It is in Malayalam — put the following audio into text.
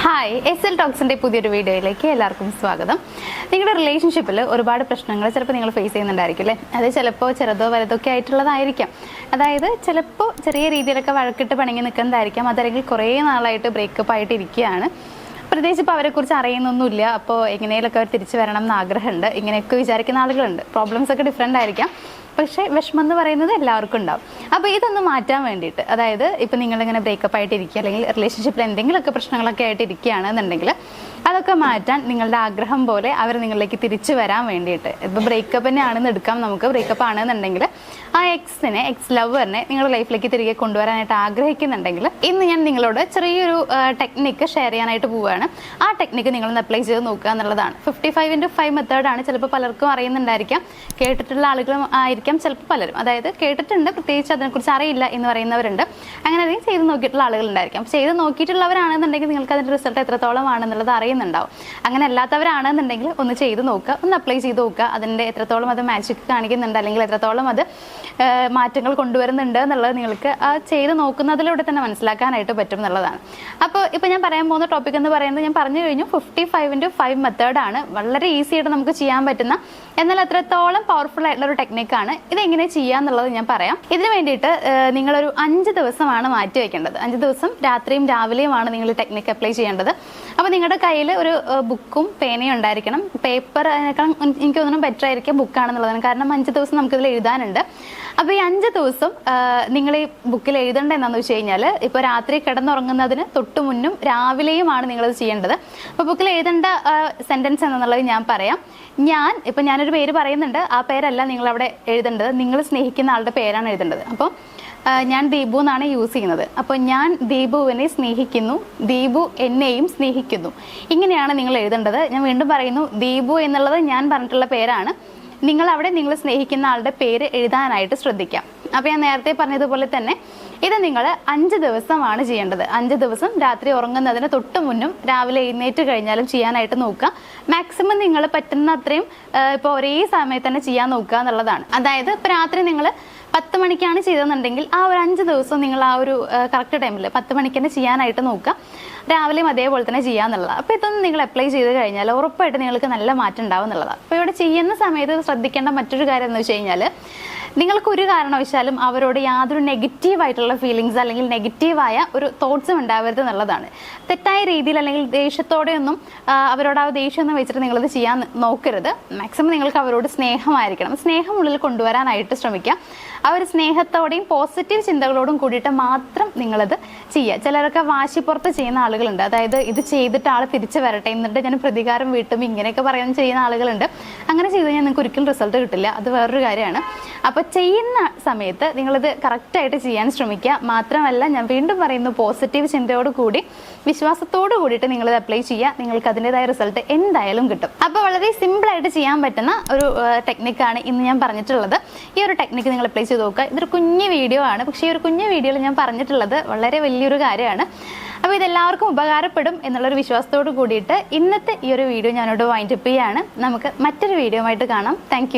ഹായ് എസ്.എൽ ടോക്സിൻ്റെ പുതിയൊരു വീഡിയോയിലേക്ക് എല്ലാവർക്കും സ്വാഗതം. നിങ്ങളുടെ റിലേഷൻഷിപ്പിൽ ഒരുപാട് പ്രശ്നങ്ങൾ ചിലപ്പോൾ നിങ്ങൾ ഫേസ് ചെയ്യുന്നുണ്ടായിരിക്കും അല്ലേ? അത് ചിലപ്പോൾ ചെറുതോ വലുതൊക്കെ ആയിട്ടുള്ളതായിരിക്കാം. അതായത് ചിലപ്പോൾ ചെറിയ രീതിയിലൊക്കെ വഴക്കിട്ട് പണങ്ങി നിൽക്കുന്നതായിരിക്കാം. അതല്ലെങ്കിൽ കുറേ നാളായിട്ട് ബ്രേക്കപ്പ് ആയിട്ട് ഇരിക്കുകയാണ്. പ്രത്യേകിച്ച് ഇപ്പോൾ അവരെക്കുറിച്ച് അറിയുന്നൊന്നുമില്ല. അപ്പോൾ എങ്ങനെയൊക്കെ അവർ തിരിച്ചു വരണം എന്ന് ആഗ്രഹമുണ്ട്. ഇങ്ങനെയൊക്കെ വിചാരിക്കുന്ന ആളുകളുണ്ട്. പ്രോബ്ലംസ് ഒക്കെ ഡിഫറെൻ്റ് ആയിരിക്കാം. പക്ഷേ വിഷമം എന്ന് പറയുന്നത് എല്ലാവർക്കും ഉണ്ടാവും. അപ്പോൾ ഇതൊന്ന് മാറ്റാൻ വേണ്ടിയിട്ട്, അതായത് ഇപ്പോൾ നിങ്ങളിങ്ങനെ ബ്രേക്കപ്പ് ആയിട്ട് ഇരിക്കുക അല്ലെങ്കിൽ റിലേഷൻഷിപ്പിൽ എന്തെങ്കിലുമൊക്കെ പ്രശ്നങ്ങളൊക്കെ ആയിട്ട് ഇരിക്കുകയാണെന്നുണ്ടെങ്കിൽ അതൊക്കെ മാറ്റാൻ നിങ്ങളുടെ ആഗ്രഹം പോലെ അവർ നിങ്ങളിലേക്ക് തിരിച്ചു വരാൻ വേണ്ടിയിട്ട്, ഇപ്പോൾ ബ്രേക്കപ്പ് തന്നെ ആണെന്ന് എടുക്കാം നമുക്ക്. ബ്രേക്കപ്പ് ആണെന്നുണ്ടെങ്കിൽ ആ എക്സ് ലവറിനെ നിങ്ങളുടെ ലൈഫിലേക്ക് തിരികെ കൊണ്ടുവരാനായിട്ട് ആഗ്രഹിക്കുന്നുണ്ടെങ്കിൽ ഇന്ന് ഞാൻ നിങ്ങളോട് ചെറിയൊരു ടെക്നിക്ക് ഷെയർ ചെയ്യാനായിട്ട് പോവുകയാണ്. ആ ടെക്നിക്ക് നിങ്ങളൊന്ന് അപ്ലൈ ചെയ്ത് നോക്കുക എന്നുള്ളതാണ്. 55x5 മെത്തേഡാണ്. ചിലപ്പോൾ പലർക്കും അറിയുന്നുണ്ടായിരിക്കാം, കേട്ടിട്ടുള്ള ആളുകളും ആയിരിക്കാം ചിലപ്പോൾ പലരും. അതായത് കേട്ടിട്ടുണ്ട്, പ്രത്യേകിച്ച് അതിനെക്കുറിച്ച് അറിയില്ല എന്ന് പറയുന്നവരുണ്ട്. അങ്ങനെ അധികം ചെയ്ത് നോക്കിയിട്ടുള്ള ആളുകളുണ്ടായിരിക്കും. ചെയ്ത് നോക്കിയിട്ടുള്ളവരാണെന്നുണ്ടെങ്കിൽ നിങ്ങൾക്ക് അതിൻ്റെ റിസൾട്ട് എത്രത്തോളം ആണെന്നുള്ളത് അറിയുന്നുണ്ടാവും. അങ്ങനെ അല്ലാത്തവരാണെന്നുണ്ടെങ്കിൽ ഒന്ന് ചെയ്ത് നോക്കുക, ഒന്ന് അപ്ലൈ ചെയ്ത് നോക്കുക. അതിൻ്റെ എത്രത്തോളം അത് മാജിക് കാണിക്കുന്നുണ്ട് അല്ലെങ്കിൽ എത്രത്തോളം അത് മാറ്റങ്ങൾ കൊണ്ടുവരുന്നുണ്ട് എന്നുള്ളത് നിങ്ങൾക്ക് ചെയ്ത് നോക്കുന്നതിലൂടെ തന്നെ മനസ്സിലാക്കാനായിട്ട് പറ്റും എന്നുള്ളതാണ്. അപ്പോൾ ഇപ്പോൾ ഞാൻ പറയാൻ പോകുന്ന ടോപ്പിക് എന്ന് പറയുന്നത് ഞാൻ പറഞ്ഞു കഴിഞ്ഞു, 55x5 മെത്തേഡാണ്. വളരെ ഈസി ആയിട്ട് നമുക്ക് ചെയ്യാൻ പറ്റുന്ന, എന്നാൽ അത്രത്തോളം പവർഫുൾ ആയിട്ടുള്ള ഒരു ടെക്നിക്കാണ്. ഇതെങ്ങനെ ചെയ്യാന്നുള്ളത് ഞാൻ പറയാം. ഇതിന് വേണ്ടിയിട്ട് നിങ്ങളൊരു 5 ദിവസമാണ് മാറ്റി വെക്കേണ്ടത്. 5 ദിവസം രാത്രിയും രാവിലെയുമാണ് നിങ്ങൾ ടെക്നിക്ക് അപ്ലൈ ചെയ്യേണ്ടത്. അപ്പോൾ നിങ്ങളുടെ കയ്യിൽ ഒരു ബുക്കും പേനയും ഉണ്ടായിരിക്കണം. പേപ്പർ എനിക്ക് തോന്നുന്നു ബെറ്റർ ആയിരിക്കും ബുക്കാണെന്നുള്ളതാണ്. കാരണം 5 ദിവസം നമുക്കിതിൽ എഴുതാനുണ്ട്. അപ്പോൾ ഈ 5 ദിവസം നിങ്ങൾ ഈ ബുക്കിൽ എഴുതേണ്ട എന്താണെന്ന് വെച്ച് കഴിഞ്ഞാൽ, ഇപ്പോൾ രാത്രി കിടന്നുറങ്ങുന്നതിന് തൊട്ട് മുന്നും രാവിലെയുമാണ് നിങ്ങളത് ചെയ്യേണ്ടത്. അപ്പോൾ ബുക്കിൽ എഴുതേണ്ട സെൻറ്റൻസ് എന്നുള്ളത് ഞാൻ പറയാം. ഞാനൊരു പേര് പറയുന്നുണ്ട്. ആ പേരല്ല നിങ്ങളവിടെ എഴുതേണ്ടത്, നിങ്ങൾ സ്നേഹിക്കുന്ന ആളുടെ പേരാണ് എഴുതേണ്ടത്. അപ്പോൾ ഞാൻ ദീപു എന്നാണ് യൂസ് ചെയ്യുന്നത്. അപ്പോൾ ഞാൻ ദീപുവിനെ സ്നേഹിക്കുന്നു, ദീപു എന്നെയും സ്നേഹിക്കുന്നു, ഇങ്ങനെയാണ് നിങ്ങൾ എഴുതേണ്ടത്. ഞാൻ വീണ്ടും പറയുന്നു, ദീപു എന്നുള്ളത് ഞാൻ പറഞ്ഞിട്ടുള്ള പേരാണ്. നിങ്ങൾ സ്നേഹിക്കുന്ന ആളുടെ പേര് എഴുതാനായിട്ട് ശ്രദ്ധിക്കാം. അപ്പോൾ ഞാൻ നേരത്തെ പറഞ്ഞതുപോലെ തന്നെ ഇത് നിങ്ങൾ 5 ദിവസമാണ് ചെയ്യേണ്ടത്. 5 ദിവസം രാത്രി ഉറങ്ങുന്നതിന് തൊട്ട് മുന്നും രാവിലെ എഴുന്നേറ്റ് കഴിഞ്ഞാലും ചെയ്യാനായിട്ട് നോക്കുക. മാക്സിമം നിങ്ങൾ പറ്റുന്ന അത്രയും ഇപ്പോൾ ഒരേ സമയത്ത് തന്നെ ചെയ്യാൻ നോക്കുക എന്നുള്ളതാണ്. അതായത് ഇപ്പോൾ രാത്രി നിങ്ങൾ 10 മണിക്കാണ് ചെയ്തതെന്നുണ്ടെങ്കിൽ ആ ഒരു 5 ദിവസം നിങ്ങൾ ആ ഒരു കറക്റ്റ് ടൈമിൽ 10 മണിക്ക് തന്നെ ചെയ്യാനായിട്ട് നോക്കുക. രാവിലെയും അതേപോലെ തന്നെ ചെയ്യാന്നുള്ളതാണ്. അപ്പോൾ ഇതൊന്നും നിങ്ങൾ അപ്ലൈ ചെയ്ത് കഴിഞ്ഞാൽ ഉറപ്പായിട്ട് നിങ്ങൾക്ക് നല്ല മാറ്റം ഉണ്ടാവും എന്നുള്ളതാണ്. അപ്പോൾ ഇവിടെ ചെയ്യുന്ന സമയത്ത് ശ്രദ്ധിക്കേണ്ട മറ്റൊരു കാര്യം എന്ന് വെച്ച് കഴിഞ്ഞാൽ, നിങ്ങൾക്കൊരു കാരണവശാലും അവരോട് യാതൊരു നെഗറ്റീവായിട്ടുള്ള ഫീലിങ്സ് അല്ലെങ്കിൽ നെഗറ്റീവായ ഒരു തോട്ട്സും ഉണ്ടാവരുത് എന്നുള്ളതാണ്. തെറ്റായ രീതിയിൽ അല്ലെങ്കിൽ ദേഷ്യത്തോടെയൊന്നും അവരോട് ആ ദേഷ്യമൊന്നും വെച്ചിട്ട് നിങ്ങളത് ചെയ്യാൻ നോക്കരുത്. മാക്സിമം നിങ്ങൾക്ക് അവരോട് സ്നേഹമായിരിക്കണം. സ്നേഹം ഉള്ളിൽ കൊണ്ടുവരാനായിട്ട് ശ്രമിക്കുക. ആ ഒരു സ്നേഹത്തോടെയും പോസിറ്റീവ് ചിന്തകളോടും കൂടിയിട്ട് മാത്രം നിങ്ങളത് ചെയ്യുക. ചിലരൊക്കെ വാശിപ്പുറത്ത് ചെയ്യുന്ന ആളുകളുണ്ട്. അതായത് ഇത് ചെയ്തിട്ട് ആൾ തിരിച്ചു വരട്ടെ, എന്നിട്ട് ഞാൻ പ്രതികാരം വീട്ടും, ഇങ്ങനെയൊക്കെ പറയാൻ ചെയ്യുന്ന ആളുകളുണ്ട്. അങ്ങനെ ചെയ്ത് കഴിഞ്ഞാൽ നിങ്ങൾക്ക് ഒരിക്കലും റിസൾട്ട് കിട്ടില്ല. അത് വേറൊരു കാര്യമാണ്. അപ്പോൾ ചെയ്യുന്ന സമയത്ത് നിങ്ങളിത് കറക്റ്റായിട്ട് ചെയ്യാൻ ശ്രമിക്കുക. മാത്രമല്ല, ഞാൻ വീണ്ടും പറയുന്നു, പോസിറ്റീവ് ചിന്തയോട് കൂടി വിശ്വാസത്തോട് കൂടിയിട്ട് നിങ്ങളിത് അപ്ലൈ ചെയ്യുക. നിങ്ങൾക്ക് അതിൻ്റെതായ റിസൾട്ട് എന്തായാലും കിട്ടും. അപ്പോൾ വളരെ സിമ്പിളായിട്ട് ചെയ്യാൻ പറ്റുന്ന ഒരു ടെക്നിക്കാണ് ഇന്ന് ഞാൻ പറഞ്ഞിട്ടുള്ളത്. ഈ ഒരു ടെക്നിക്ക് നിങ്ങൾ അപ്ലൈ ചെയ്ത് നോക്കുക. ഇതൊരു കുഞ്ഞു വീഡിയോ ആണ്. പക്ഷേ ഈ ഒരു കുഞ്ഞു വീഡിയോയിൽ ഞാൻ പറഞ്ഞിട്ടുള്ളത് വളരെ വലിയൊരു കാര്യമാണ്. അപ്പോൾ ഇതെല്ലാവർക്കും ഉപകാരപ്പെടും എന്നുള്ളൊരു വിശ്വാസത്തോട് കൂടിയിട്ട് ഇന്നത്തെ ഈ ഒരു വീഡിയോ ഞാനോട് വൈൻഡപ്പ് ചെയ്യുകയാണ്. നമുക്ക് മറ്റൊരു വീഡിയോ ആയിട്ട് കാണാം. താങ്ക്